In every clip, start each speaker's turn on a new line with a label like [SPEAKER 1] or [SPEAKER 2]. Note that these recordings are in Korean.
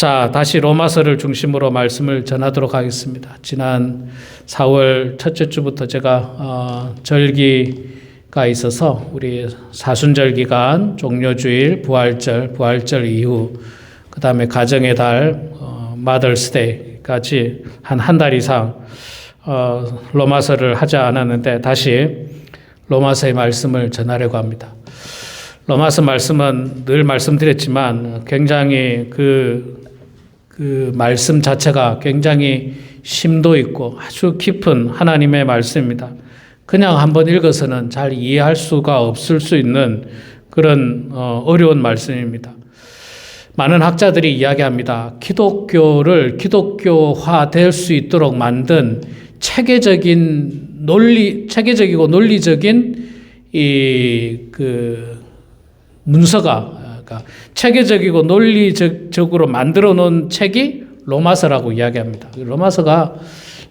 [SPEAKER 1] 자, 다시 로마서를 중심으로 말씀을 전하도록 하겠습니다. 지난 4월 첫째 주부터 제가 절기가 있어서 우리 사순절 기간, 종료주일, 부활절 이후, 그 다음에 가정의 달, 마더스데이까지 한 달 이상 로마서를 하지 않았는데 다시 로마서의 말씀을 전하려고 합니다. 로마서 말씀은 늘 말씀드렸지만 굉장히 그 말씀 자체가 굉장히 심도 있고 아주 깊은 하나님의 말씀입니다. 그냥 한번 읽어서는 잘 이해할 수가 없을 수 있는 그런 어려운 말씀입니다. 많은 학자들이 이야기합니다. 기독교를 기독교화 될 수 있도록 만든 체계적이고 논리적인 문서가, 그러니까 체계적이고 논리적으로 만들어 놓은 책이 로마서라고 이야기합니다. 로마서가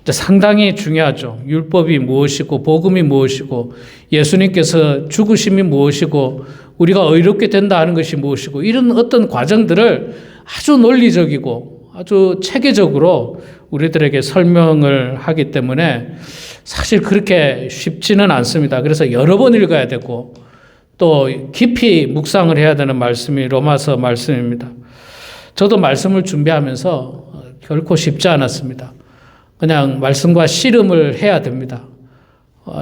[SPEAKER 1] 상당히 중요하죠. 율법이 무엇이고, 복음이 무엇이고, 예수님께서 죽으심이 무엇이고, 우리가 의롭게 된다 하는 것이 무엇이고, 이런 어떤 과정들을 아주 논리적이고, 아주 체계적으로 우리들에게 설명을 하기 때문에 사실 그렇게 쉽지는 않습니다. 그래서 여러 번 읽어야 되고, 또 깊이 묵상을 해야 되는 말씀이 로마서 말씀입니다. 저도 말씀을 준비하면서 결코 쉽지 않았습니다. 그냥 말씀과 씨름을 해야 됩니다.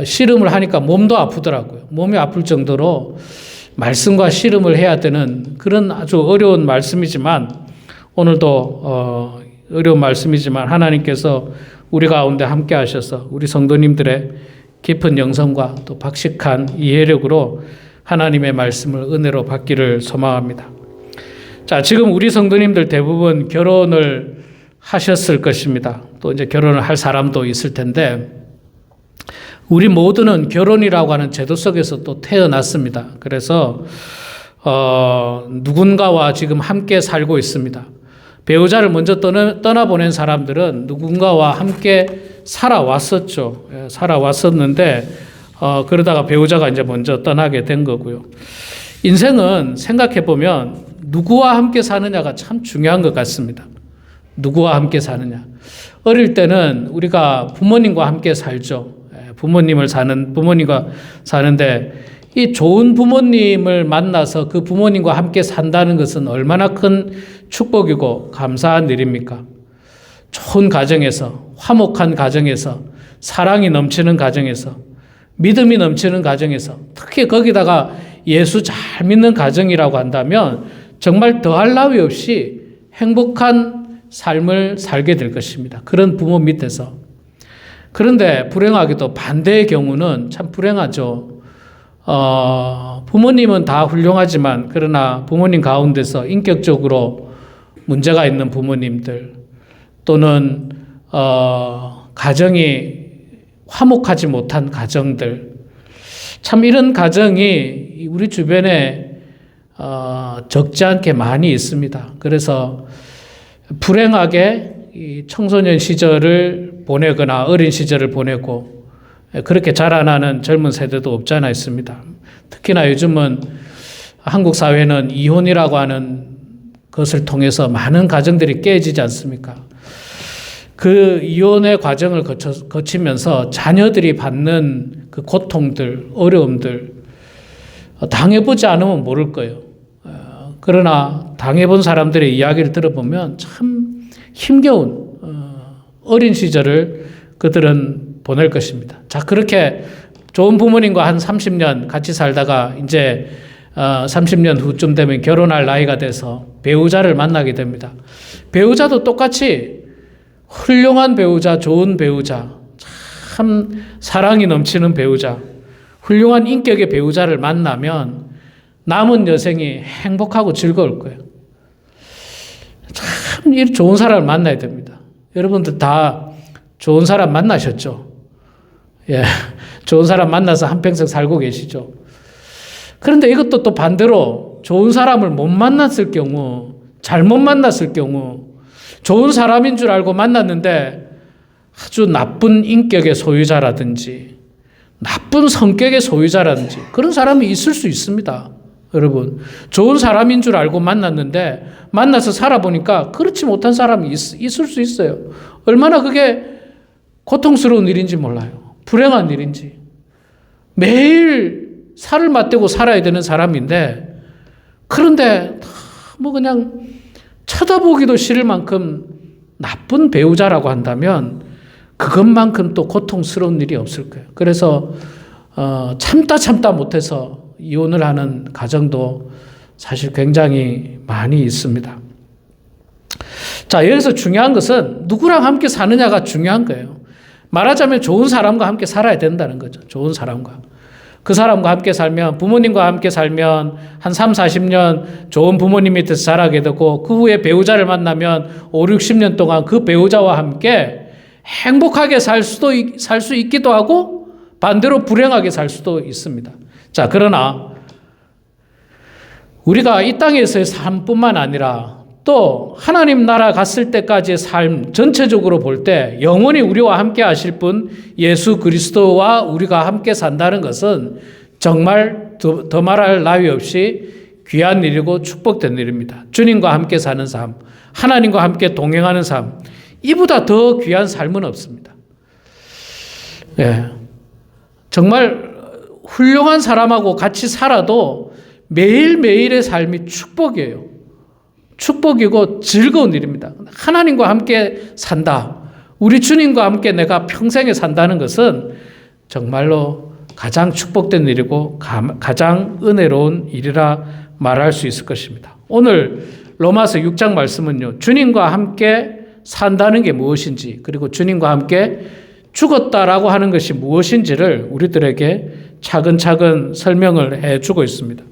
[SPEAKER 1] 씨름을 하니까 몸도 아프더라고요. 몸이 아플 정도로 말씀과 씨름을 해야 되는 그런 아주 어려운 말씀이지만 오늘도 어려운 말씀이지만 하나님께서 우리 가운데 함께 하셔서 우리 성도님들의 깊은 영성과 또 박식한 이해력으로 하나님의 말씀을 은혜로 받기를 소망합니다. 자, 지금 우리 성도님들 대부분 결혼을 하셨을 것입니다. 또 이제 결혼을 할 사람도 있을 텐데, 우리 모두는 결혼이라고 하는 제도 속에서 또 태어났습니다. 그래서, 누군가와 지금 함께 살고 있습니다. 배우자를 먼저 떠나보낸 사람들은 누군가와 함께 살아왔었죠. 살아왔었는데, 그러다가 배우자가 이제 먼저 떠나게 된 거고요. 인생은 생각해보면 누구와 함께 사느냐가 참 중요한 것 같습니다. 누구와 함께 사느냐. 어릴 때는 우리가 부모님과 함께 살죠. 부모님과 사는데 이 좋은 부모님을 만나서 그 부모님과 함께 산다는 것은 얼마나 큰 축복이고 감사한 일입니까? 좋은 가정에서, 화목한 가정에서, 사랑이 넘치는 가정에서, 믿음이 넘치는 가정에서, 특히 거기다가 예수 잘 믿는 가정이라고 한다면 정말 더할 나위 없이 행복한 삶을 살게 될 것입니다. 그런 부모 밑에서. 그런데 불행하게도 반대의 경우는 참 불행하죠. 부모님은 다 훌륭하지만 그러나 부모님 가운데서 인격적으로 문제가 있는 부모님들 또는 가정이 화목하지 못한 가정들, 참 이런 가정이 우리 주변에 적지 않게 많이 있습니다. 그래서 불행하게 이 청소년 시절을 보내거나 어린 시절을 보내고 그렇게 자라나는 젊은 세대도 없지 않아 있습니다. 특히나 요즘은 한국 사회는 이혼이라고 하는 것을 통해서 많은 가정들이 깨지지 않습니까? 그 이혼의 과정을 거치면서 자녀들이 받는 그 고통들, 어려움들 당해보지 않으면 모를 거예요. 그러나 당해본 사람들의 이야기를 들어보면 참 힘겨운 어린 시절을 그들은 보낼 것입니다. 자, 그렇게 좋은 부모님과 한 30년 같이 살다가 이제 30년 후쯤 되면 결혼할 나이가 돼서 배우자를 만나게 됩니다. 배우자도 똑같이 훌륭한 배우자, 좋은 배우자, 참 사랑이 넘치는 배우자, 훌륭한 인격의 배우자를 만나면 남은 여생이 행복하고 즐거울 거예요. 참 좋은 사람을 만나야 됩니다. 여러분들 다 좋은 사람 만나셨죠? 예, 좋은 사람 만나서 한평생 살고 계시죠? 그런데 이것도 또 반대로 좋은 사람을 못 만났을 경우, 잘못 만났을 경우, 좋은 사람인 줄 알고 만났는데 아주 나쁜 인격의 소유자라든지 나쁜 성격의 소유자라든지 그런 사람이 있을 수 있습니다. 여러분, 좋은 사람인 줄 알고 만났는데 만나서 살아보니까 그렇지 못한 사람이 있을 수 있어요. 얼마나 그게 고통스러운 일인지 몰라요. 불행한 일인지. 매일 살을 맞대고 살아야 되는 사람인데 그런데 뭐 그냥 쳐다보기도 싫을 만큼 나쁜 배우자라고 한다면 그것만큼 또 고통스러운 일이 없을 거예요. 그래서 참다 못해서 이혼을 하는 가정도 사실 굉장히 많이 있습니다. 자, 여기서 중요한 것은 누구랑 함께 사느냐가 중요한 거예요. 말하자면 좋은 사람과 함께 살아야 된다는 거죠. 좋은 사람과. 그 사람과 함께 살면, 부모님과 함께 살면 한 3, 40년 좋은 부모님 밑에서 자라게 되고 그 후에 배우자를 만나면 5, 60년 동안 그 배우자와 함께 행복하게 살 수 있기도 하고 반대로 불행하게 살 수도 있습니다. 자, 그러나 우리가 이 땅에서의 삶뿐만 아니라 또 하나님 나라 갔을 때까지의 삶 전체적으로 볼 때 영원히 우리와 함께 하실 분 예수 그리스도와 우리가 함께 산다는 것은 정말 더 말할 나위 없이 귀한 일이고 축복된 일입니다. 주님과 함께 사는 삶, 하나님과 함께 동행하는 삶, 이보다 더 귀한 삶은 없습니다. 예. 정말 훌륭한 사람하고 같이 살아도 매일매일의 삶이 축복이에요. 축복이고 즐거운 일입니다. 하나님과 함께 산다. 우리 주님과 함께 내가 평생에 산다는 것은 정말로 가장 축복된 일이고 가장 은혜로운 일이라 말할 수 있을 것입니다. 오늘 로마서 6장 말씀은요. 주님과 함께 산다는 게 무엇인지 그리고 주님과 함께 죽었다라고 하는 것이 무엇인지를 우리들에게 차근차근 설명을 해주고 있습니다.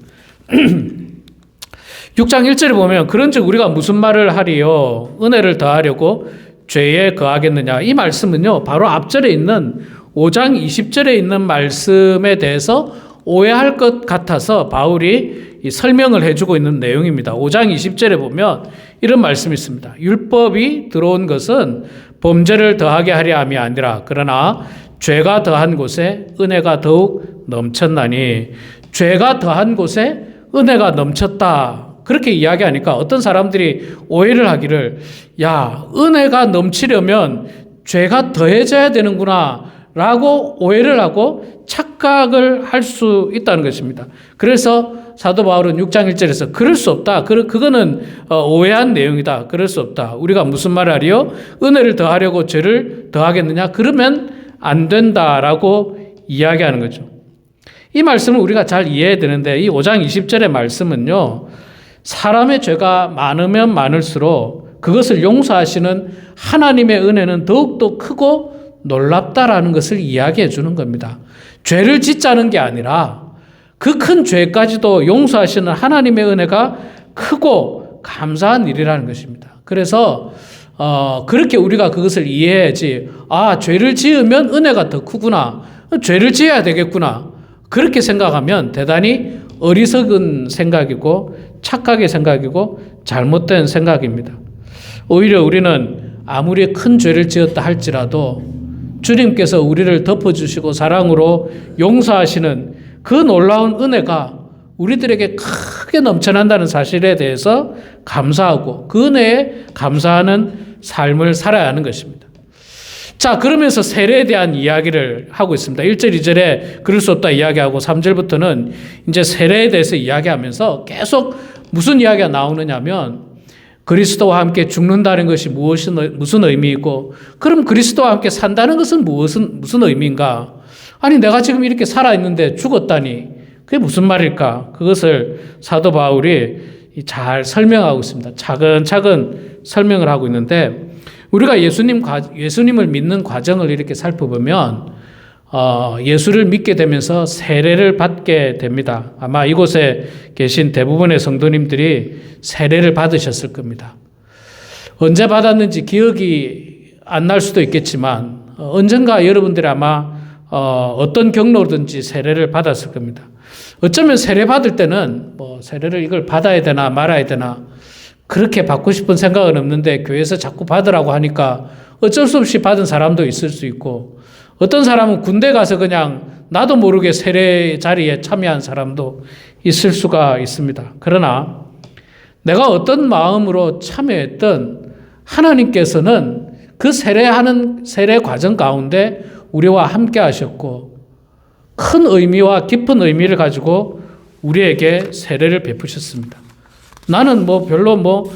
[SPEAKER 1] 6장 1절에 보면 그런즉 우리가 무슨 말을 하리요 은혜를 더하려고 죄에 거하겠느냐. 이 말씀은요 바로 앞절에 있는 5장 20절에 있는 말씀에 대해서 오해할 것 같아서 바울이 설명을 해주고 있는 내용입니다. 5장 20절에 보면 이런 말씀이 있습니다. 율법이 들어온 것은 범죄를 더하게 하려 함이 아니라 그러나 죄가 더한 곳에 은혜가 더욱 넘쳤나니. 죄가 더한 곳에 은혜가 넘쳤다. 그렇게 이야기하니까 어떤 사람들이 오해를 하기를 은혜가 넘치려면 죄가 더해져야 되는구나 라고 오해를 하고 착각을 할 수 있다는 것입니다. 그래서 사도 바울은 6장 1절에서 그럴 수 없다. 그거는 오해한 내용이다. 그럴 수 없다. 우리가 무슨 말을 하리요? 은혜를 더하려고 죄를 더하겠느냐? 그러면 안 된다라고 이야기하는 거죠. 이 말씀을 우리가 잘 이해해야 되는데 이 5장 20절의 말씀은요. 사람의 죄가 많으면 많을수록 그것을 용서하시는 하나님의 은혜는 더욱더 크고 놀랍다라는 것을 이야기해 주는 겁니다. 죄를 짓자는 게 아니라 그 큰 죄까지도 용서하시는 하나님의 은혜가 크고 감사한 일이라는 것입니다. 그래서 그렇게 우리가 그것을 이해해야지 죄를 지으면 은혜가 더 크구나. 죄를 지어야 되겠구나. 그렇게 생각하면 대단히 어리석은 생각이고 착각의 생각이고 잘못된 생각입니다. 오히려 우리는 아무리 큰 죄를 지었다 할지라도 주님께서 우리를 덮어주시고 사랑으로 용서하시는 그 놀라운 은혜가 우리들에게 크게 넘쳐난다는 사실에 대해서 감사하고 그 은혜에 감사하는 삶을 살아야 하는 것입니다. 자, 그러면서 세례에 대한 이야기를 하고 있습니다. 1절, 2절에 그럴 수 없다 이야기하고 3절부터는 이제 세례에 대해서 이야기하면서 계속 무슨 이야기가 나오느냐면 그리스도와 함께 죽는다는 것이 무슨 의미이고 그럼 그리스도와 함께 산다는 것은 무슨 의미인가? 아니 내가 지금 이렇게 살아있는데 죽었다니 그게 무슨 말일까? 그것을 사도 바울이 잘 설명하고 있습니다. 차근차근 설명을 하고 있는데 우리가 예수님을 믿는 과정을 이렇게 살펴보면 예수를 믿게 되면서 세례를 받게 됩니다. 아마 이곳에 계신 대부분의 성도님들이 세례를 받으셨을 겁니다. 언제 받았는지 기억이 안 날 수도 있겠지만 언젠가 여러분들이 아마 어떤 경로든지 세례를 받았을 겁니다. 어쩌면 세례 받을 때는 세례를 이걸 받아야 되나 말아야 되나 그렇게 받고 싶은 생각은 없는데 교회에서 자꾸 받으라고 하니까 어쩔 수 없이 받은 사람도 있을 수 있고 어떤 사람은 군대 가서 그냥 나도 모르게 세례 자리에 참여한 사람도 있을 수가 있습니다. 그러나 내가 어떤 마음으로 참여했던 하나님께서는 그 세례하는 세례 과정 가운데 우리와 함께 하셨고 큰 의미와 깊은 의미를 가지고 우리에게 세례를 베푸셨습니다. 나는 별로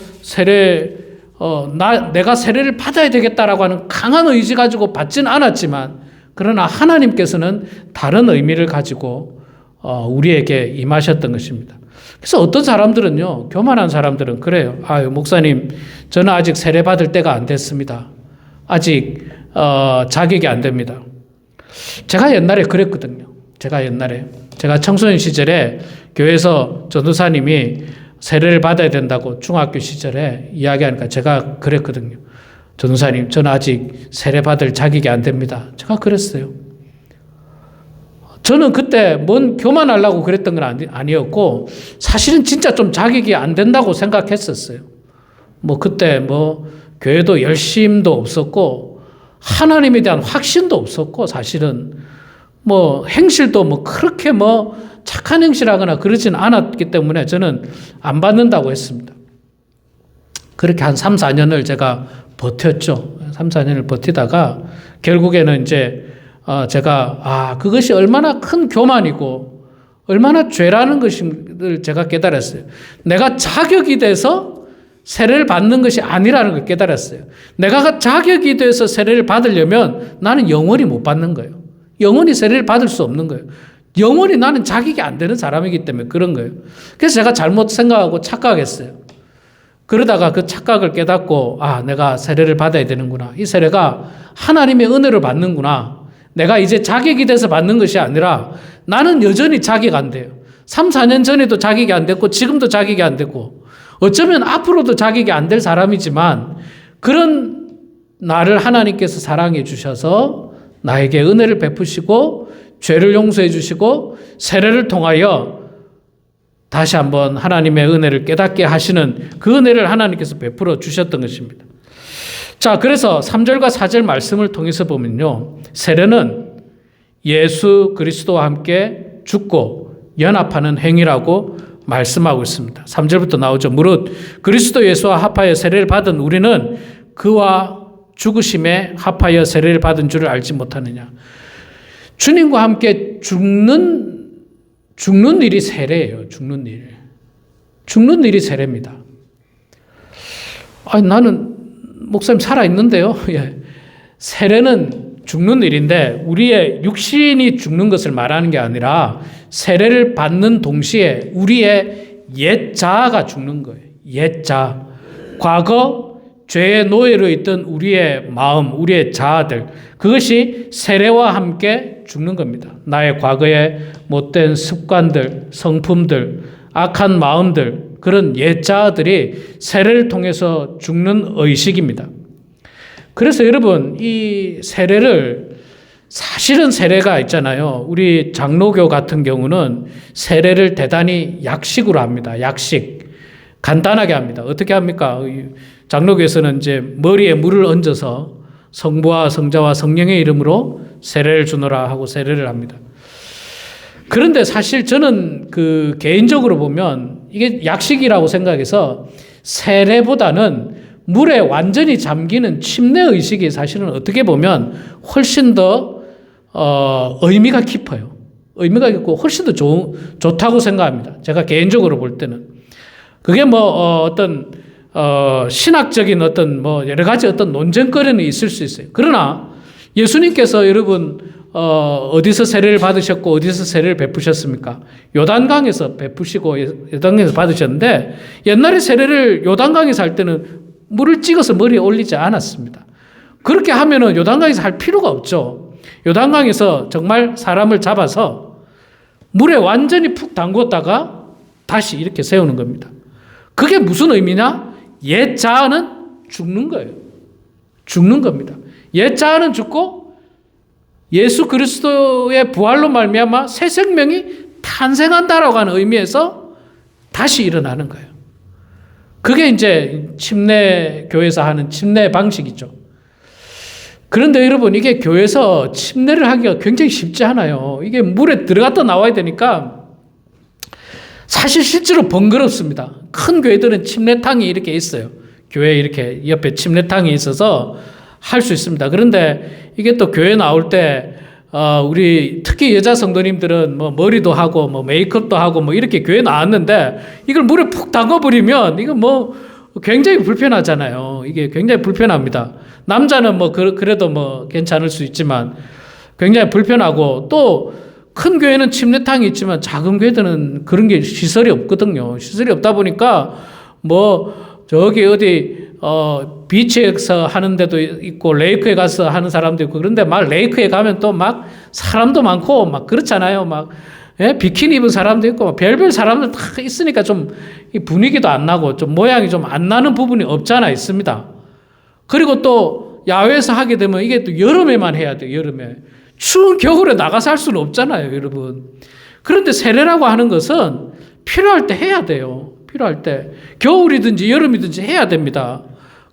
[SPEAKER 1] 내가 세례를 받아야 되겠다라고 하는 강한 의지 가지고 받지는 않았지만, 그러나 하나님께서는 다른 의미를 가지고 우리에게 임하셨던 것입니다. 그래서 어떤 사람들은요, 교만한 사람들은 그래요. 목사님, 저는 아직 세례 받을 때가 안 됐습니다. 아직 자격이 안 됩니다. 제가 옛날에 그랬거든요. 제가 청소년 시절에 교회에서 전도사님이 세례를 받아야 된다고 중학교 시절에 이야기하니까 제가 그랬거든요. 전도사님, 저는 아직 세례 받을 자격이 안 됩니다. 제가 그랬어요. 저는 그때 뭔 교만하려고 그랬던 건 아니었고, 사실은 진짜 좀 자격이 안 된다고 생각했었어요. 그때 교회도 열심도 없었고, 하나님에 대한 확신도 없었고, 사실은 행실도 그렇게 착한 행실하거나 그러진 않았기 때문에 저는 안 받는다고 했습니다. 그렇게 한 3, 4년을 제가 버텼죠. 3, 4년을 버티다가 결국에는 이제 제가 그것이 얼마나 큰 교만이고 얼마나 죄라는 것을 제가 깨달았어요. 내가 자격이 돼서 세례를 받는 것이 아니라는 걸 깨달았어요. 내가 자격이 돼서 세례를 받으려면 나는 영원히 못 받는 거예요. 영원히 세례를 받을 수 없는 거예요. 영원히 나는 자격이 안 되는 사람이기 때문에 그런 거예요. 그래서 제가 잘못 생각하고 착각했어요. 그러다가 그 착각을 깨닫고 내가 세례를 받아야 되는구나. 이 세례가 하나님의 은혜를 받는구나. 내가 이제 자격이 돼서 받는 것이 아니라 나는 여전히 자격 안 돼요. 3, 4년 전에도 자격이 안 됐고 지금도 자격이 안 됐고 어쩌면 앞으로도 자격이 안 될 사람이지만 그런 나를 하나님께서 사랑해 주셔서 나에게 은혜를 베푸시고 죄를 용서해 주시고 세례를 통하여 다시 한번 하나님의 은혜를 깨닫게 하시는 그 은혜를 하나님께서 베풀어 주셨던 것입니다. 자, 그래서 3절과 4절 말씀을 통해서 보면요, 세례는 예수 그리스도와 함께 죽고 연합하는 행위라고 말씀하고 있습니다. 3절부터 나오죠. 무릇 그리스도 예수와 합하여 세례를 받은 우리는 그와 죽으심에 합하여 세례를 받은 줄을 알지 못하느냐. 주님과 함께 죽는 일이 세례예요. 죽는 일이 세례입니다. 나는 목사님 살아있는데요. 예. 세례는 죽는 일인데 우리의 육신이 죽는 것을 말하는 게 아니라 세례를 받는 동시에 우리의 옛 자아가 죽는 거예요. 옛 자아. 과거 죄의 노예로 있던 우리의 마음, 우리의 자아들, 그것이 세례와 함께 죽는 겁니다. 나의 과거의 못된 습관들, 성품들, 악한 마음들, 그런 옛 자아들이 세례를 통해서 죽는 의식입니다. 그래서 여러분, 이 세례를, 사실은 세례가 있잖아요. 우리 장로교 같은 경우는 세례를 대단히 약식으로 합니다. 약식. 간단하게 합니다. 어떻게 합니까? 장로교에서는 이제 머리에 물을 얹어서 성부와 성자와 성령의 이름으로 세례를 주노라 하고 세례를 합니다. 그런데 사실 저는 개인적으로 보면 이게 약식이라고 생각해서 세례보다는 물에 완전히 잠기는 침례 의식이 사실은 어떻게 보면 훨씬 더 의미가 깊어요. 의미가 깊고 훨씬 더 좋다고 생각합니다. 제가 개인적으로 볼 때는. 그게 어떤 신학적인 어떤 여러 가지 어떤 논쟁거리는 있을 수 있어요. 그러나 예수님께서 여러분 어디서 세례를 받으셨고 어디서 세례를 베푸셨습니까? 요단강에서 베푸시고 요단강에서 받으셨는데 옛날에 세례를 요단강에서 할 때는 물을 찍어서 머리에 올리지 않았습니다. 그렇게 하면은 요단강에서 할 필요가 없죠. 요단강에서 정말 사람을 잡아서 물에 완전히 푹 담궜다가 다시 이렇게 세우는 겁니다. 그게 무슨 의미냐? 옛 자아는 죽는 거예요. 죽는 겁니다. 옛 자아는 죽고 예수 그리스도의 부활로 말미암아 새 생명이 탄생한다라고 하는 의미에서 다시 일어나는 거예요. 그게 이제 침례 교회에서 하는 침례 방식이죠. 그런데 여러분, 이게 교회에서 침례를 하기가 굉장히 쉽지 않아요. 이게 물에 들어갔다 나와야 되니까 사실 실제로 번거롭습니다. 큰 교회들은 침례탕이 이렇게 있어요. 교회에 이렇게 옆에 침례탕이 있어서 할 수 있습니다. 그런데 이게 또 교회 나올 때 우리 특히 여자 성도님들은 뭐 머리도 하고 뭐 메이크업도 하고 뭐 이렇게 교회 나왔는데 이걸 물에 푹 담궈버리면 이거 뭐 굉장히 불편하잖아요. 이게 굉장히 불편합니다. 남자는 뭐 그래도 뭐 괜찮을 수 있지만 굉장히 불편하고, 또 큰 교회는 침례탕이 있지만 작은 교회들은 그런 게 시설이 없거든요. 시설이 없다 보니까 뭐 저기 어디 비치에서 하는 데도 있고 레이크에 가서 하는 사람도 있고, 그런데 막 레이크에 가면 또 막 사람도 많고 막 그렇잖아요. 막 비키니 입은 사람도 있고 막 별별 사람들 다 있으니까 좀 분위기도 안 나고 좀 모양이 좀 안 나는 부분이 없잖아 있습니다. 그리고 또 야외에서 하게 되면 이게 또 여름에만 해야 돼요. 여름에. 추운 겨울에 나가서 할 수는 없잖아요, 여러분. 그런데 세례라고 하는 것은 필요할 때 해야 돼요. 필요할 때. 겨울이든지 여름이든지 해야 됩니다.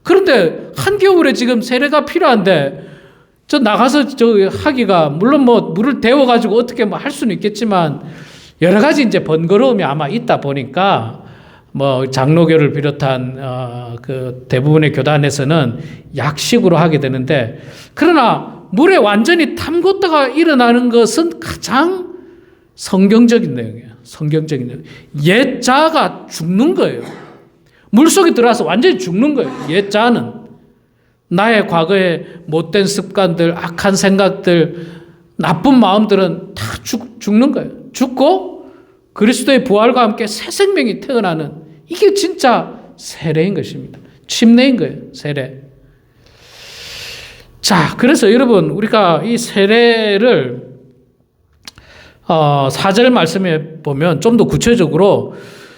[SPEAKER 1] 그런데 한겨울에 지금 세례가 필요한데 저 나가서 하기가, 물론 뭐 물을 데워가지고 어떻게 뭐 할 수는 있겠지만 여러 가지 이제 번거로움이 아마 있다 보니까 뭐 장로교를 비롯한 그 대부분의 교단에서는 약식으로 하게 되는데, 그러나 물에 완전히 담궜다가 일어나는 것은 가장 성경적인 내용이에요. 성경적인 내용. 옛 자가 죽는 거예요. 물속에 들어와서 완전히 죽는 거예요. 옛 자는. 나의 과거의 못된 습관들, 악한 생각들, 나쁜 마음들은 다 죽는 거예요. 죽고 그리스도의 부활과 함께 새 생명이 태어나는, 이게 진짜 세례인 것입니다. 침례인 거예요. 세례. 자, 그래서 여러분, 우리가 이 세례를 4절 말씀에 보면 좀 더 구체적으로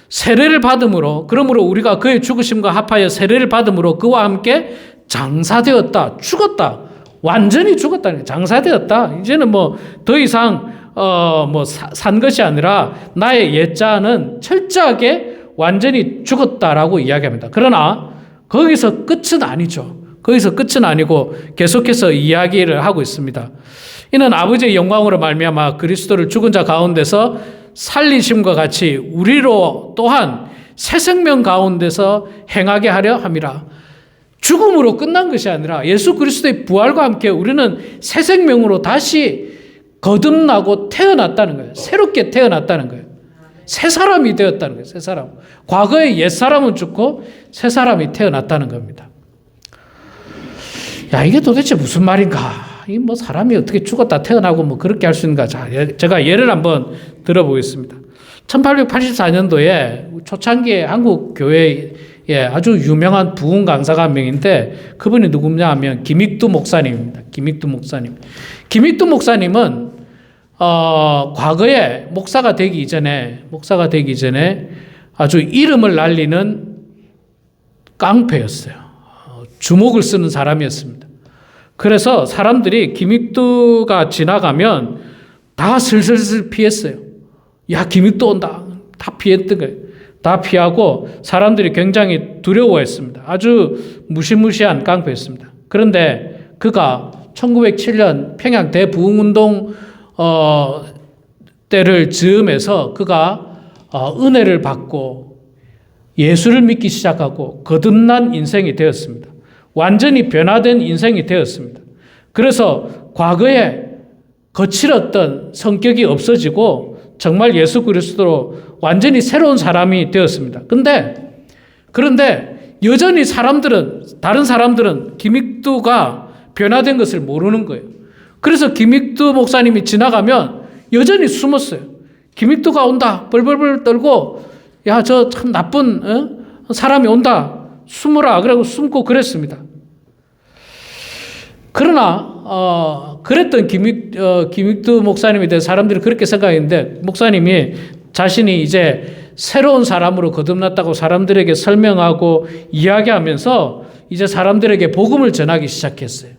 [SPEAKER 1] 세례를 받음으로, 그러므로 우리가 그의 죽으심과 합하여 세례를 받음으로 그와 함께 장사되었다. 죽었다. 완전히 죽었다. 장사되었다. 이제는 뭐 더 이상 산 것이 아니라 나의 옛자는 철저하게 완전히 죽었다라고 이야기합니다. 그러나 거기서 끝은 아니죠. 거기서 끝은 아니고 계속해서 이야기를 하고 있습니다. 이는 아버지의 영광으로 말미암아 그리스도를 죽은 자 가운데서 살리심과 같이 우리로 또한 새 생명 가운데서 행하게 하려 함이라. 죽음으로 끝난 것이 아니라 예수 그리스도의 부활과 함께 우리는 새 생명으로 다시 거듭나고 태어났다는 거예요. 새롭게 태어났다는 거예요. 새 사람이 되었다는 거예요. 새 사람. 과거의 옛 사람은 죽고 새 사람이 태어났다는 겁니다. 야, 이게 도대체 무슨 말인가? 이 뭐 사람이 어떻게 죽었다 태어나고 뭐 그렇게 할 수 있는가? 자, 제가 예를 한번 들어보겠습니다. 1884년도에 초창기에 한국 교회에 아주 유명한 부흥 강사가 한 명인데, 그분이 누구냐 하면 김익두 목사님입니다. 김익두 목사님. 김익두 목사님은 과거에 목사가 되기 전에 아주 이름을 날리는 깡패였어요. 주먹을 쓰는 사람이었습니다. 그래서 사람들이 김익두가 지나가면 다 슬슬슬 피했어요. 야, 김익두 온다. 다 피했던 거예요. 다 피하고 사람들이 굉장히 두려워했습니다. 아주 무시무시한 깡패였습니다. 그런데 그가 1907년 평양 대부흥운동 때를 즈음해서 그가 은혜를 받고 예수를 믿기 시작하고 거듭난 인생이 되었습니다. 완전히 변화된 인생이 되었습니다. 그래서 과거에 거칠었던 성격이 없어지고 정말 예수 그리스도로 완전히 새로운 사람이 되었습니다. 그런데 여전히 다른 사람들은 김익두가 변화된 것을 모르는 거예요. 그래서 김익두 목사님이 지나가면 여전히 숨었어요. 김익두가 온다. 벌벌벌 떨고, 야, 저 참 나쁜 사람이 온다. 숨으라. 그러고 숨고 그랬습니다. 그러나 그랬던 김익두 목사님에 대해 사람들이 그렇게 생각했는데, 목사님이 자신이 이제 새로운 사람으로 거듭났다고 사람들에게 설명하고 이야기하면서 이제 사람들에게 복음을 전하기 시작했어요.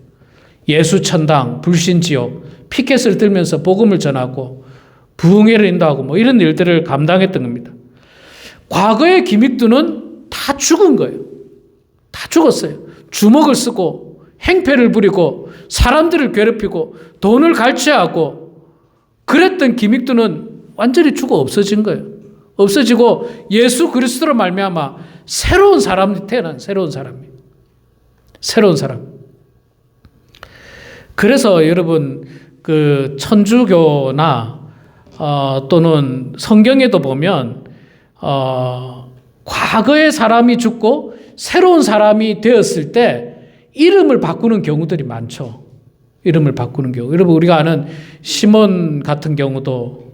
[SPEAKER 1] 예수천당, 불신지옥, 피켓을 들면서 복음을 전하고 부흥회를 인도하고 뭐 이런 일들을 감당했던 겁니다. 과거의 김익두는 다 죽은 거예요. 다 죽었어요. 주먹을 쓰고 행패를 부리고 사람들을 괴롭히고 돈을 갈취하고 그랬던 김익두는 완전히 죽어 없어진 거예요. 없어지고 예수 그리스도로 말미암아 새로운 사람이 태어난 새로운 사람이. 새로운 사람. 그래서 여러분 그 천주교나 또는 성경에도 보면 과거의 사람이 죽고 새로운 사람이 되었을 때 이름을 바꾸는 경우들이 많죠. 이름을 바꾸는 경우. 여러분 우리가 아는 시몬 같은 경우도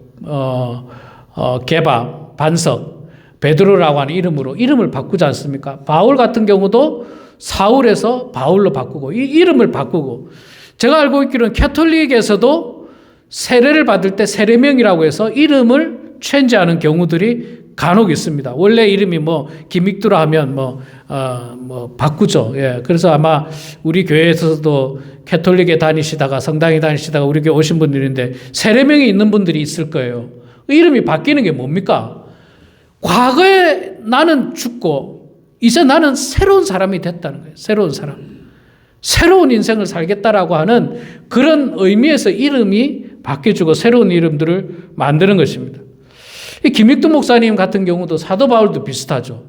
[SPEAKER 1] 게바, 반석, 베드로라고 하는 이름으로 이름을 바꾸지 않습니까? 바울 같은 경우도 사울에서 바울로 바꾸고 이름을 바꾸고 제가 알고 있기로는 캐톨릭에서도 세례를 받을 때 세례명이라고 해서 이름을 체인지하는 경우들이 간혹 있습니다. 원래 이름이 김익두라 하면 바꾸죠. 예. 그래서 아마 우리 교회에서도 캐톨릭에 다니시다가 성당에 다니시다가 우리 교회 오신 분들인데 세례명이 있는 분들이 있을 거예요. 이름이 바뀌는 게 뭡니까? 과거에 나는 죽고 이제 나는 새로운 사람이 됐다는 거예요. 새로운 사람. 새로운 인생을 살겠다라고 하는 그런 의미에서 이름이 바뀌어지고 새로운 이름들을 만드는 것입니다. 이 김익두 목사님 같은 경우도 사도 바울도 비슷하죠.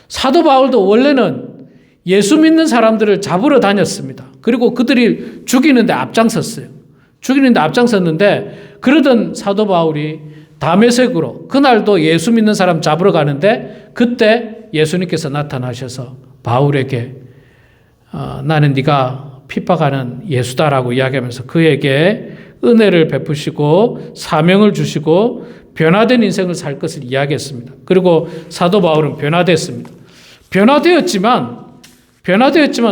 [SPEAKER 1] 사도 바울도 원래는 예수 믿는 사람들을 잡으러 다녔습니다. 그리고 그들이 죽이는데 앞장섰어요. 죽이는데 앞장섰는데 그러던 사도 바울이 다메섹으로 그날도 예수 믿는 사람 잡으러 가는데 그때 예수님께서 나타나셔서 바울에게 나는 네가 핍박하는 예수다라고 이야기하면서 그에게 은혜를 베푸시고 사명을 주시고 변화된 인생을 살 것을 이야기했습니다. 그리고 사도 바울은 변화됐습니다. 변화되었지만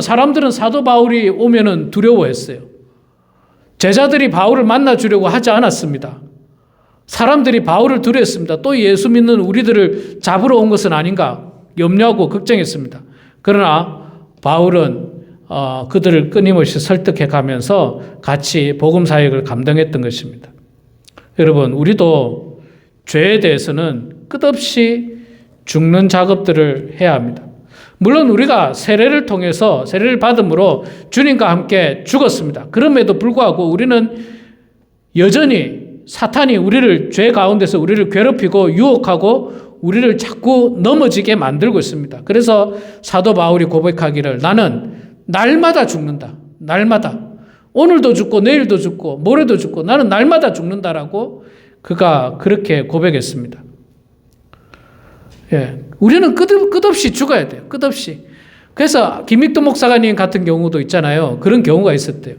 [SPEAKER 1] 사람들은 사도 바울이 오면은 두려워했어요. 제자들이 바울을 만나주려고 하지 않았습니다. 사람들이 바울을 두려워했습니다. 또 예수 믿는 우리들을 잡으러 온 것은 아닌가 염려하고 걱정했습니다. 그러나 바울은 그들을 끊임없이 설득해 가면서 같이 복음 사역을 감당했던 것입니다. 여러분, 우리도 죄에 대해서는 끝없이 죽는 작업들을 해야 합니다. 물론 우리가 세례를 통해서 세례를 받음으로 주님과 함께 죽었습니다. 그럼에도 불구하고 우리는 여전히 사탄이 우리를 죄 가운데서 우리를 괴롭히고 유혹하고 우리를 자꾸 넘어지게 만들고 있습니다. 그래서 사도 바울이 고백하기를 나는 날마다 죽는다. 날마다. 오늘도 죽고 내일도 죽고 모레도 죽고 나는 날마다 죽는다라고 그가 그렇게 고백했습니다. 예, 우리는 끝없이 죽어야 돼요. 끝없이. 그래서 김익두 목사님 같은 경우도 있잖아요. 그런 경우가 있었대요.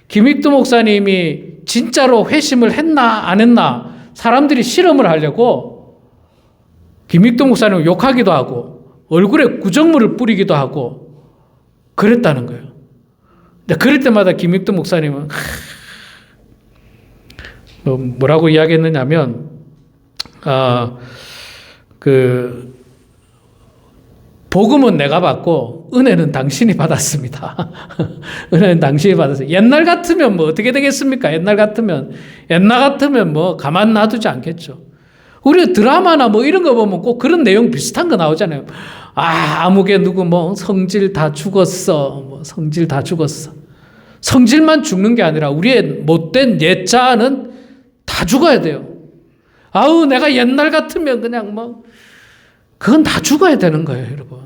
[SPEAKER 1] 김익두 목사님이 진짜로 회심을 했나 안 했나 사람들이 실험을 하려고 김익두 목사님을 욕하기도 하고 얼굴에 구정물을 뿌리기도 하고 그랬다는 거예요. 근데 그럴 때마다 김익두 목사님은 뭐라고 이야기했느냐면 복음은 내가 받고 은혜는 당신이 받았습니다. 은혜는 당신이 받았어요. 옛날 같으면 뭐 어떻게 되겠습니까? 옛날 같으면 뭐 가만 놔두지 않겠죠. 우리 드라마나 뭐 이런 거 보면 꼭 그런 내용 비슷한 거 나오잖아요. 아무개 누구 뭐 성질 다 죽었어. 뭐 성질 다 죽었어. 성질만 죽는 게 아니라 우리의 못된 옛자는 다 죽어야 돼요. 내가 옛날 같으면 그냥 뭐 그건 다 죽어야 되는 거예요, 여러분.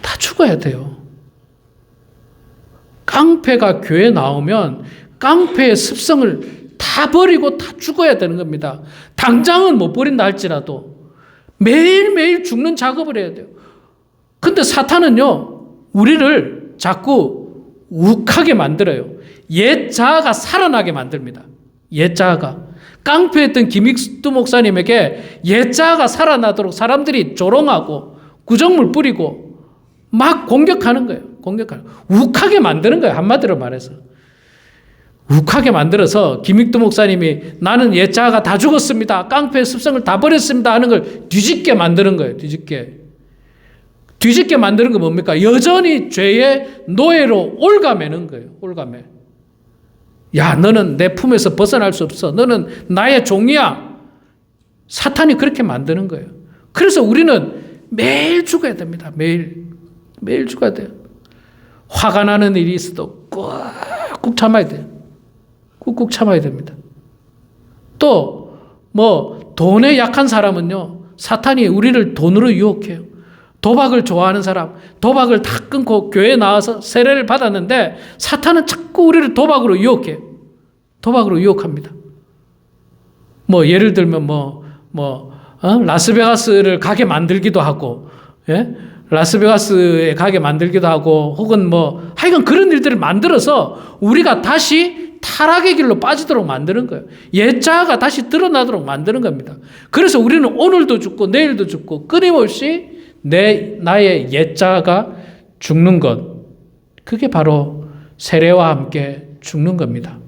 [SPEAKER 1] 다 죽어야 돼요. 깡패가 교회에 나오면 깡패의 습성을 다 버리고 다 죽어야 되는 겁니다. 당장은 못 버린다 할지라도 매일매일 죽는 작업을 해야 돼요. 근데 사탄은요, 우리를 자꾸 욱하게 만들어요. 옛 자아가 살아나게 만듭니다. 옛 자아가. 깡패였던 김익두 목사님에게 옛 자아가 살아나도록 사람들이 조롱하고 구정물 뿌리고 막 공격하는 거예요. 욱하게 만드는 거예요. 한마디로 말해서. 욱하게 만들어서 김익두 목사님이 나는 옛 자아가 다 죽었습니다. 깡패의 습성을 다 버렸습니다 하는 걸 뒤집게 만드는 거예요. 뒤집게 만드는 건 뭡니까? 여전히 죄의 노예로 올가매는 거예요. 올가매. 야, 너는 내 품에서 벗어날 수 없어. 너는 나의 종이야. 사탄이 그렇게 만드는 거예요. 그래서 우리는 매일 죽어야 됩니다. 매일 죽어야 돼요. 화가 나는 일이 있어도 꾹꾹 참아야 돼요. 꾹꾹 참아야 됩니다. 또 돈에 약한 사람은요, 사탄이 우리를 돈으로 유혹해요. 도박을 좋아하는 사람, 도박을 다 끊고 교회에 나와서 세례를 받았는데 사탄은 자꾸 우리를 도박으로 유혹해요. 도박으로 유혹합니다. 예를 들면 라스베가스를 가게 만들기도 하고, 예? 라스베가스에 가게 만들기도 하고, 혹은 하여간 그런 일들을 만들어서 우리가 다시 타락의 길로 빠지도록 만드는 거예요. 옛자아가 다시 드러나도록 만드는 겁니다. 그래서 우리는 오늘도 죽고 내일도 죽고 끊임없이 나의 옛자아가 죽는 것, 그게 바로 세례와 함께 죽는 겁니다.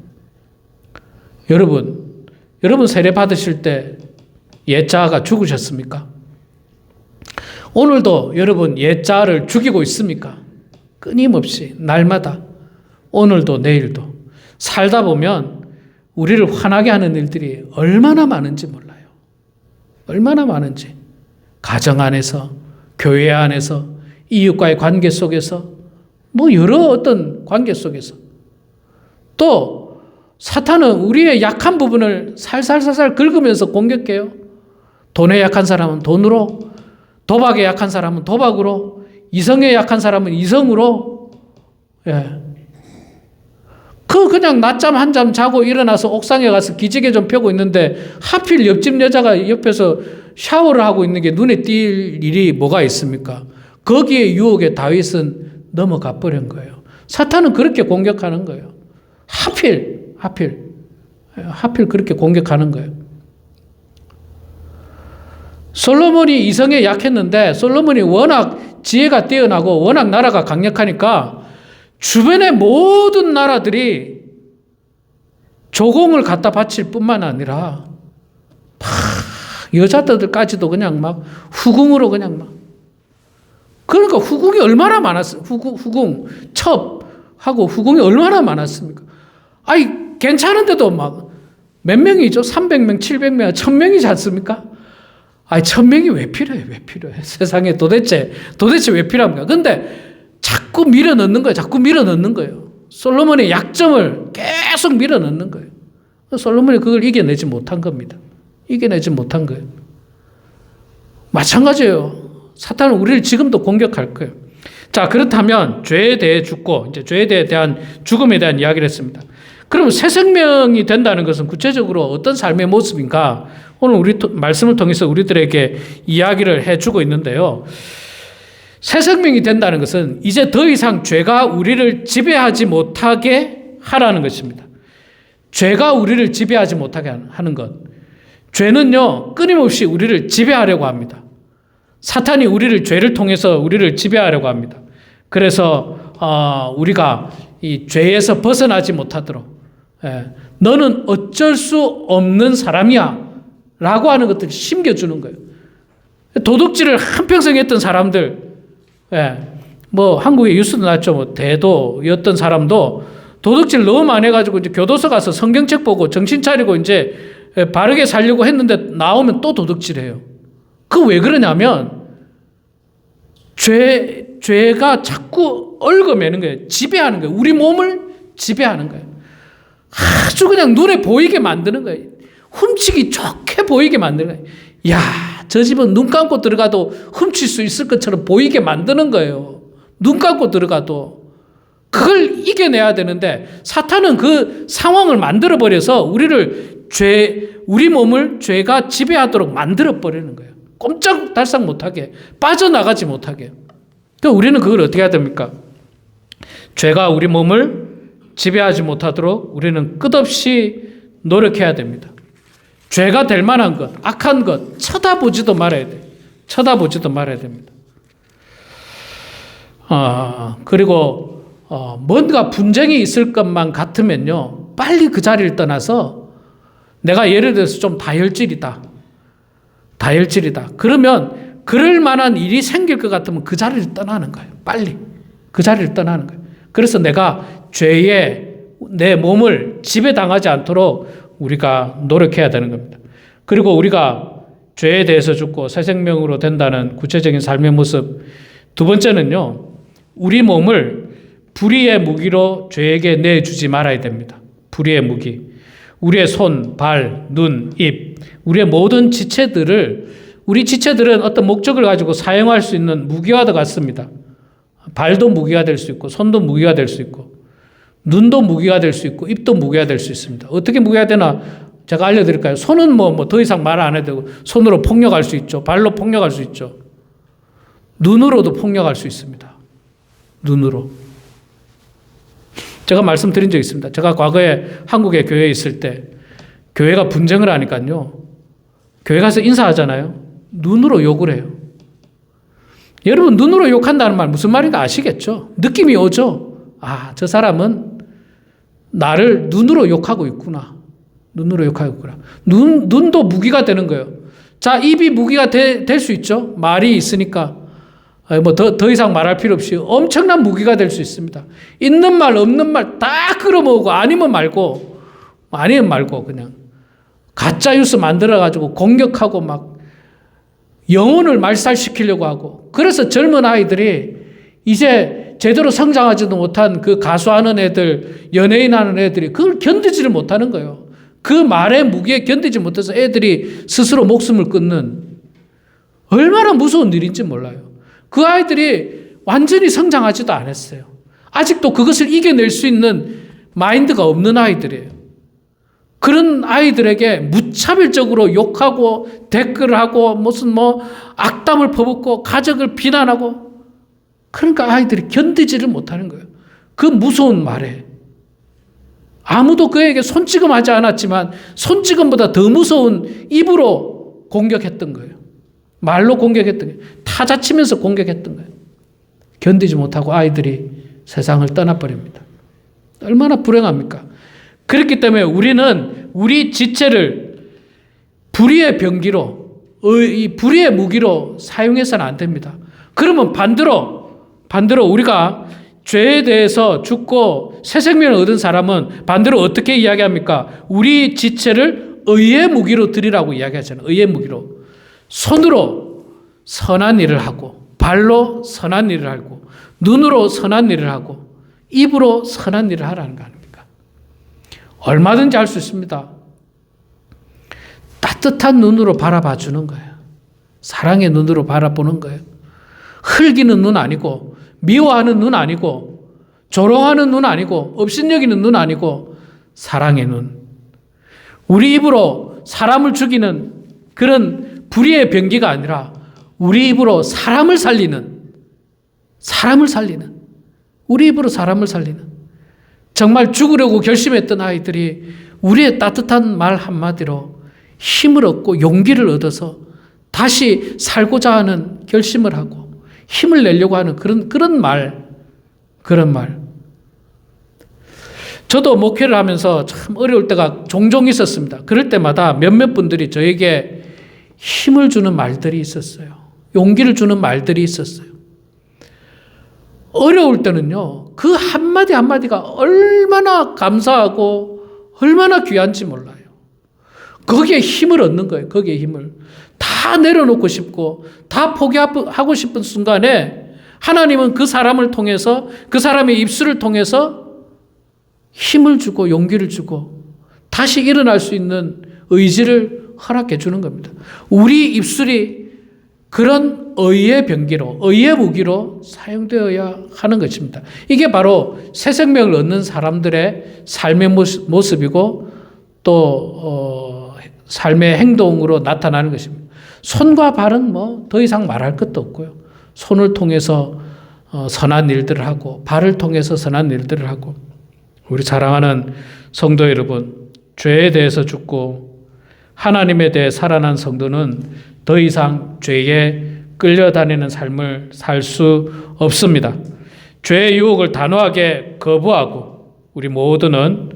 [SPEAKER 1] 여러분 세례 받으실 때 옛자아가 죽으셨습니까? 오늘도 여러분 옛자아를 죽이고 있습니까? 끊임없이 날마다, 오늘도 내일도 살다 보면 우리를 화나게 하는 일들이 얼마나 많은지 몰라요. 얼마나 많은지. 가정 안에서, 교회 안에서, 이웃과의 관계 속에서, 여러 어떤 관계 속에서. 또 사탄은 우리의 약한 부분을 살살살살 긁으면서 공격해요. 돈에 약한 사람은 돈으로, 도박에 약한 사람은 도박으로, 이성에 약한 사람은 이성으로. 예. 그냥 낮잠 한잠 자고 일어나서 옥상에 가서 기지개 좀 펴고 있는데 하필 옆집 여자가 옆에서 샤워를 하고 있는 게 눈에 띌 일이 뭐가 있습니까? 거기에 유혹에 다윗은 넘어가 버린 거예요. 사탄은 그렇게 공격하는 거예요. 하필 그렇게 공격하는 거예요. 솔로몬이 이성에 약했는데 솔로몬이 워낙 지혜가 뛰어나고 워낙 나라가 강력하니까 주변의 모든 나라들이 조공을 갖다 바칠 뿐만 아니라 여자들까지도 그냥 막 후궁으로 그냥 막, 그러니까 후궁이 얼마나 많았어요. 후궁 첩하고 후궁이 얼마나 많았습니까? 괜찮은데도 막 몇 명이죠? 300명, 700명, 1000명이지 않습니까? 1000명이 왜 필요해? 세상에 도대체 왜 필요합니까? 근데 자꾸 밀어넣는 거예요. 솔로몬의 약점을 계속 밀어넣는 거예요. 솔로몬이 그걸 이겨내지 못한 겁니다. 마찬가지예요. 사탄은 우리를 지금도 공격할 거예요. 자, 그렇다면 죄에 대해 죽고, 이제 죄에 대한 죽음에 대한 이야기를 했습니다. 그럼 새 생명이 된다는 것은 구체적으로 어떤 삶의 모습인가? 오늘 우리 말씀을 통해서 우리들에게 이야기를 해주고 있는데요. 새 생명이 된다는 것은 이제 더 이상 죄가 우리를 지배하지 못하게 하라는 것입니다. 죄가 우리를 지배하지 못하게 하는 것. 죄는요, 끊임없이 우리를 지배하려고 합니다. 사탄이 우리를 죄를 통해서 우리를 지배하려고 합니다. 그래서 우리가 이 죄에서 벗어나지 못하도록, 너는 어쩔 수 없는 사람이야 라고 하는 것들을 심겨주는 거예요. 도둑질을 한평생 했던 사람들, 한국에 뉴스도 났죠. 대도였던 사람도 도둑질 너무 많이 해가지고 이제 교도소 가서 성경책 보고 정신 차리고 이제 바르게 살려고 했는데 나오면 또 도둑질해요. 그 왜 그러냐면 죄가 자꾸 얽어매는 거예요. 지배하는 거예요. 우리 몸을 지배하는 거예요. 아주 그냥 눈에 보이게 만드는 거예요. 훔치기 좋게 보이게 만드는 거예요. 야, 저 집은 눈 감고 들어가도 훔칠 수 있을 것처럼 보이게 만드는 거예요. 눈 감고 들어가도. 그걸 이겨내야 되는데 사탄은 그 상황을 만들어버려서 우리 몸을 죄가 지배하도록 만들어버리는 거예요. 꼼짝달싹 못하게, 빠져나가지 못하게. 그러니까 우리는 그걸 어떻게 해야 됩니까? 죄가 우리 몸을 지배하지 못하도록 우리는 끝없이 노력해야 됩니다. 죄가 될 만한 것, 악한 것 쳐다보지도 말아야 돼요. 쳐다보지도 말아야 됩니다. 그리고 뭔가 분쟁이 있을 것만 같으면요, 빨리 그 자리를 떠나서 내가 예를 들어서 좀 다혈질이다. 그러면 그럴 만한 일이 생길 것 같으면 그 자리를 떠나는 거예요. 빨리 그 자리를 떠나는 거예요. 그래서 내가 죄에 내 몸을 지배당하지 않도록 우리가 노력해야 되는 겁니다. 그리고 우리가 죄에 대해서 죽고 새 생명으로 된다는 구체적인 삶의 모습. 두 번째는요, 우리 몸을 불의의 무기로 죄에게 내주지 말아야 됩니다. 불의의 무기. 우리의 손, 발, 눈, 입, 우리의 모든 우리 지체들은 어떤 목적을 가지고 사용할 수 있는 무기와도 같습니다. 발도 무기가 될 수 있고, 손도 무기가 될 수 있고, 눈도 무기가 될 수 있고, 입도 무기가 될 수 있습니다. 어떻게 무기가 되나 제가 알려드릴까요? 손은 더 이상 말 안 해도 되고, 손으로 폭력할 수 있죠. 발로 폭력할 수 있죠. 눈으로도 폭력할 수 있습니다. 눈으로. 제가 말씀드린 적 있습니다. 제가 과거에 한국의 교회에 있을 때 교회가 분쟁을 하니까요. 교회 가서 인사하잖아요. 눈으로 욕을 해요. 여러분 눈으로 욕한다는 말 무슨 말인가 아시겠죠? 느낌이 오죠? 아, 저 사람은 나를 눈으로 욕하고 있구나. 눈으로 욕하고 있구나. 눈도 무기가 되는 거예요. 자, 입이 무기가 될 수 있죠? 말이 있으니까. 더 이상 말할 필요 없이 엄청난 무기가 될 수 있습니다. 있는 말, 없는 말 다 끌어모으고 아니면 말고 그냥 가짜 뉴스 만들어가지고 공격하고 막 영혼을 말살시키려고 하고 그래서 젊은 아이들이 이제 제대로 성장하지도 못한 그 가수하는 애들, 연예인 하는 애들이 그걸 견디지를 못하는 거예요. 그 말의 무게에 견디지 못해서 애들이 스스로 목숨을 끊는 얼마나 무서운 일인지 몰라요. 그 아이들이 완전히 성장하지도 않았어요. 아직도 그것을 이겨낼 수 있는 마인드가 없는 아이들이에요. 그런 아이들에게 무차별적으로 욕하고 댓글을 하고 무슨 악담을 퍼붓고 가족을 비난하고 그러니까 아이들이 견디지를 못하는 거예요. 그 무서운 말에. 아무도 그에게 손찌검하지 않았지만 손찌검보다 더 무서운 입으로 공격했던 거예요. 말로 공격했던 거예요. 타자치면서 공격했던 거예요. 견디지 못하고 아이들이 세상을 떠나버립니다. 얼마나 불행합니까? 그렇기 때문에 우리는 우리 지체를 불의의 병기로, 이 불의의 무기로 사용해서는 안 됩니다. 그러면 반대로 우리가 죄에 대해서 죽고 새 생명을 얻은 사람은 반대로 어떻게 이야기합니까? 우리 지체를 의의 무기로 드리라고 이야기하잖아요. 의의 무기로. 손으로 선한 일을 하고, 발로 선한 일을 하고, 눈으로 선한 일을 하고, 입으로 선한 일을 하라는 거 아닙니까? 얼마든지 할 수 있습니다. 따뜻한 눈으로 바라봐 주는 거예요. 사랑의 눈으로 바라보는 거예요. 흘기는 눈 아니고, 미워하는 눈 아니고, 조롱하는 눈 아니고, 업신여기는 눈 아니고, 사랑의 눈. 우리 입으로 사람을 죽이는 그런 불의의 병기가 아니라 우리 입으로 사람을 살리는 우리 입으로 사람을 살리는 정말 죽으려고 결심했던 아이들이 우리의 따뜻한 말 한마디로 힘을 얻고 용기를 얻어서 다시 살고자 하는 결심을 하고 힘을 내려고 하는 그런 말. 저도 목회를 하면서 참 어려울 때가 종종 있었습니다. 그럴 때마다 몇몇 분들이 저에게 힘을 주는 말들이 있었어요. 용기를 주는 말들이 있었어요. 어려울 때는요, 그 한마디 한마디가 얼마나 감사하고 얼마나 귀한지 몰라요. 거기에 힘을 얻는 거예요. 거기에 힘을. 다 내려놓고 싶고 다 포기하고 싶은 순간에 하나님은 그 사람을 통해서 그 사람의 입술을 통해서 힘을 주고 용기를 주고 다시 일어날 수 있는 의지를 허락해 주는 겁니다. 우리 입술이 그런 의의 병기로, 의의 무기로 사용되어야 하는 것입니다. 이게 바로 새 생명을 얻는 사람들의 삶의 모습이고 또 삶의 행동으로 나타나는 것입니다. 손과 발은 더 이상 말할 것도 없고요. 손을 통해서 선한 일들을 하고 발을 통해서 선한 일들을 하고 우리 사랑하는 성도 여러분, 죄에 대해서 죽고 하나님에 대해 살아난 성도는 더 이상 죄에 끌려다니는 삶을 살 수 없습니다. 죄의 유혹을 단호하게 거부하고 우리 모두는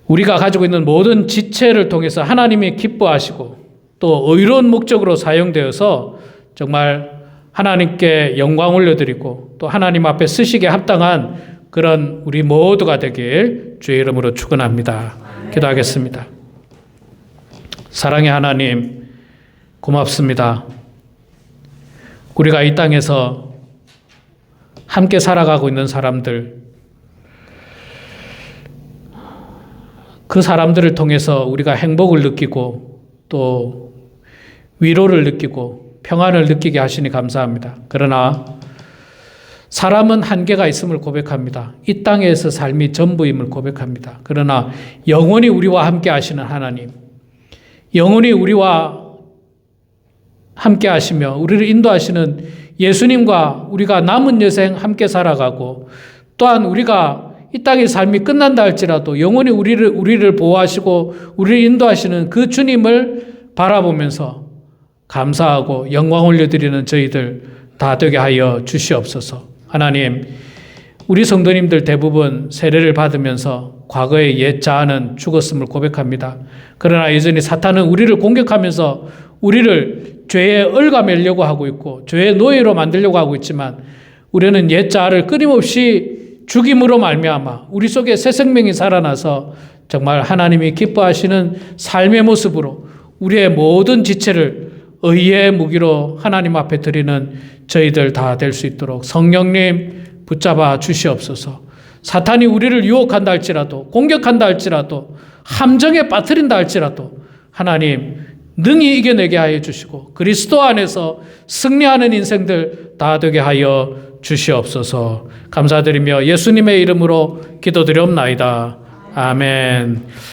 [SPEAKER 1] 우리가 가지고 있는 모든 지체를 통해서 하나님이 기뻐하시고 또 의로운 목적으로 사용되어서 정말 하나님께 영광 올려드리고 또 하나님 앞에 쓰시기에 합당한 그런 우리 모두가 되길 주의 이름으로 축원합니다. 기도하겠습니다. 사랑의 하나님, 고맙습니다. 우리가 이 땅에서 함께 살아가고 있는 사람들, 그 사람들을 통해서 우리가 행복을 느끼고 또 위로를 느끼고 평안을 느끼게 하시니 감사합니다. 그러나 사람은 한계가 있음을 고백합니다. 이 땅에서 삶이 전부임을 고백합니다. 그러나 영원히 우리와 함께 하시는 하나님, 영원히 우리와 함께 하시며 우리를 인도하시는 예수님과 우리가 남은 여생 함께 살아가고, 또한 우리가 이 땅의 삶이 끝난다 할지라도 영원히 우리를 보호하시고 우리를 인도하시는 그 주님을 바라보면서 감사하고 영광 올려드리는 저희들 다 되게 하여 주시옵소서. 하나님, 우리 성도님들 대부분 세례를 받으면서 과거의 옛 자아는 죽었음을 고백합니다. 그러나 여전히 사탄은 우리를 공격하면서 우리를 죄에 얽어매려고 하고 있고 죄의 노예로 만들려고 하고 있지만, 우리는 옛 자아를 끊임없이 죽임으로 말미암아 우리 속에 새 생명이 살아나서 정말 하나님이 기뻐하시는 삶의 모습으로 우리의 모든 지체를 의의 무기로 하나님 앞에 드리는 저희들 다 될 수 있도록 성령님 붙잡아 주시옵소서. 사탄이 우리를 유혹한다 할지라도, 공격한다 할지라도, 함정에 빠뜨린다 할지라도 하나님 능히 이겨내게 하여 주시고 그리스도 안에서 승리하는 인생들 다 되게 하여 주시옵소서. 감사드리며 예수님의 이름으로 기도드리옵나이다. 아멘.